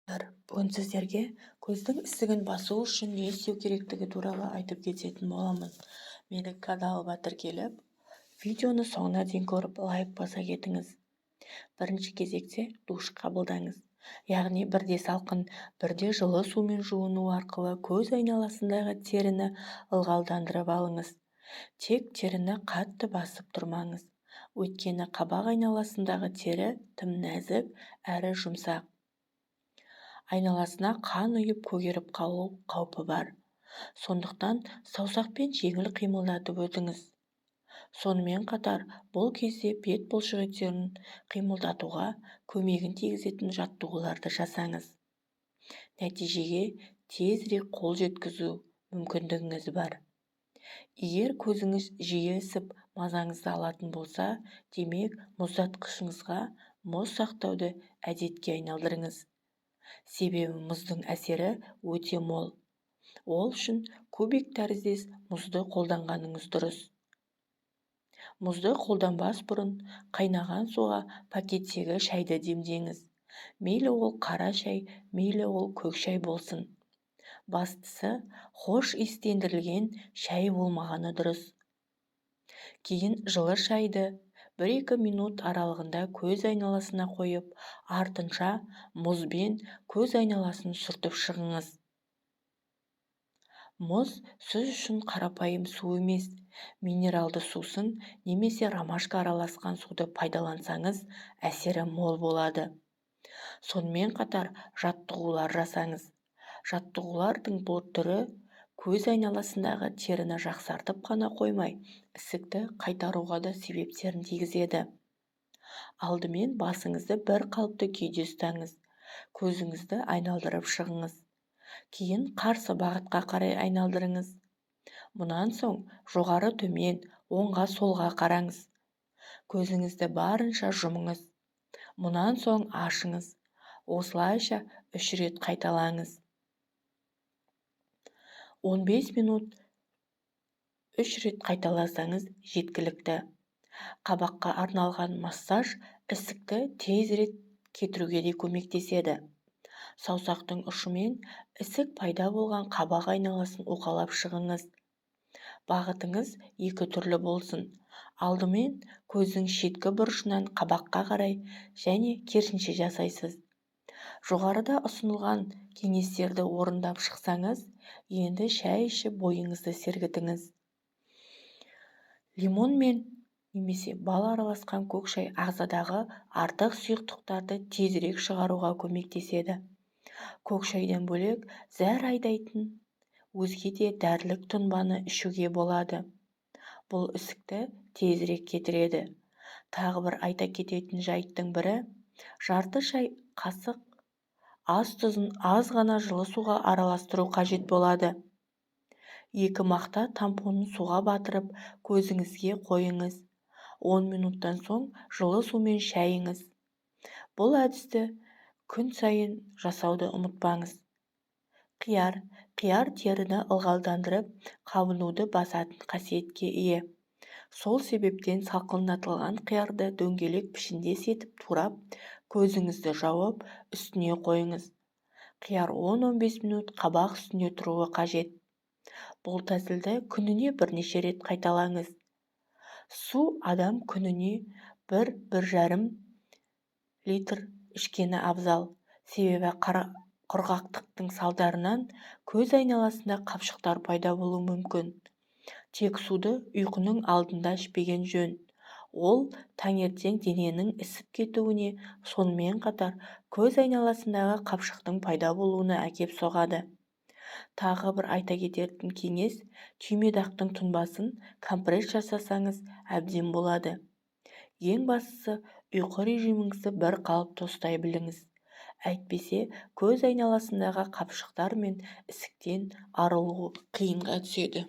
Бүгін сіздерге көздің ісігін басу үшін не істеу керектігі туралы айтып кететін боламын. Менің каналыма тіркеліп, видеоны соңына дейін көріп, лайк баса кетіңіз. Бірінші кезекте душ қабылдаңыз. Яғни бірде салқын, бірде жылы сумен жуыну арқылы көз айналасындағы теріні ылғалдандырып алыңыз. Тек теріні қатты басып тұрмаңыз. Өйткені қабақ айналасындағы тері тым нәзік әрі жұмсақ. Айналасына қан ұйып көгеріп қалу қаупі бар. Сондықтан саусақпен жеңіл қимылдатып өтіңіз. Сонымен қатар бұл кезде бет бұлшықеттерін қимылдатуға көмегін тигізетін жаттығуларды жасаңыз. Нәтижеге тезірек қол жеткізу мүмкіндігіңіз бар. Егер көзіңіз жиі ісіп мазаңызды алатын болса, демек мұздатқышыңызға мұз сақтауды әдетке айналдырыңыз. Себебі мұздың әсері өте мол. Ол үшін кубик тәріздес мұзды қолданғаныңыз дұрыс. Мұзды қолданбас бұрын қайнаған суға пакеттегі шайды демдеңіз. Мейлі ол қара шай, мейлі ол көк шай болсын. Бастысы хош иістендірілген шай болмағаны дұрыс. Кейін жылы шайды 1-2 минут аралығында көз айналасына қойып, артынша мұзбен көз айналасын сүртіп шығыңыз. Мұз сіз үшін қарапайым су емес, минералды сусын немесе ромашка араласқан суды пайдалансаңыз, әсері мол болады. Сонымен қатар жаттығулар жасаңыз. Жаттығулардың бұл түрі көз айналасындағы теріні жақсартып қана қоймай, ісікті қайтаруға да себептерін тигізеді. Алдымен басыңызды бір қалыпты күйде ұстаңыз. Көзіңізді айналдырып шығыңыз. Кейін қарсы бағытқа қарай айналдырыңыз. Мұнан соң жоғары төмен, оңға солға қараңыз. Көзіңізді барынша жұмыңыз. Мұнан соң ашыңыз. Осылайша 3 рет қайталаңыз. 15 минут 3 рет қайталасаңыз жеткілікті. Қабаққа арналған массаж ісікті тезірек кетіруге де көмектеседі. Саусақтың ұшымен ісік пайда болған қабақ айналасын уқалап шығыңыз. Бағытыңыз 2 түрлі болсын. Алдымен көздің шеткі бұрышынан қабаққа қарай және керісінше жасайсыз. Жоғарыда ұсынылған кеңестерді орындап шықсаңыз, енді шай ішіп бойыңызды сергітіңіз. Лимон мен немесе бал араласқан көк шай ағзадағы артық сұйықтықтарды тезірек шығаруға көмектеседі. Көк шайдан бөлек зәр айдайтын өзге де дәрілік тұнбаны ішуге болады. Бұл ісікті тезірек кетіреді. Тағы бір айта кететін жайттың бірі, жарты шай қасық ас тұзын аз ғана жылы суға араластыру қажет болады. 2 мақта тампонын суға батырып көзіңізге қойыңыз. 10 минуттан соң жылы сумен шайыңыз. Бұл әдісті күн сайын жасауды ұмытпаңыз. Қияр теріні ылғалдандырып, қабынуды басатын қасиетке ие. Сол себептен салқындатылған қиярды дөңгелек пішіндес етіп турап, көзіңізді жауып, үстіне қойыңыз. Қияр 10-15 минут қабақ үстінде тұруы қажет. Бұл тәсілді күніне бірнеше рет қайталаңыз. Су адам күніне 1-1,5 литр ішкені абзал. Себебі құрғақтықтың салдарынан көз айналасында қапшықтар пайда болуы мүмкін. Тек суды ұйқының алдында ішпеген жөн. Ол таңертең дененің ісіп кетуіне, сонымен қатар көз айналасындағы қапшықтың пайда болуына әкеп соғады. Тағы бір айта кететін кеңес, түймедақтың тұнбасын компресс жасасаңыз әбден болады. Ең бастысы, ұйқы режиміңізді бір қалыпты ұстай біліңіз. Әйтпесе, көз айналасындағы қапшықтар мен ісіктен арылу қиынға түседі.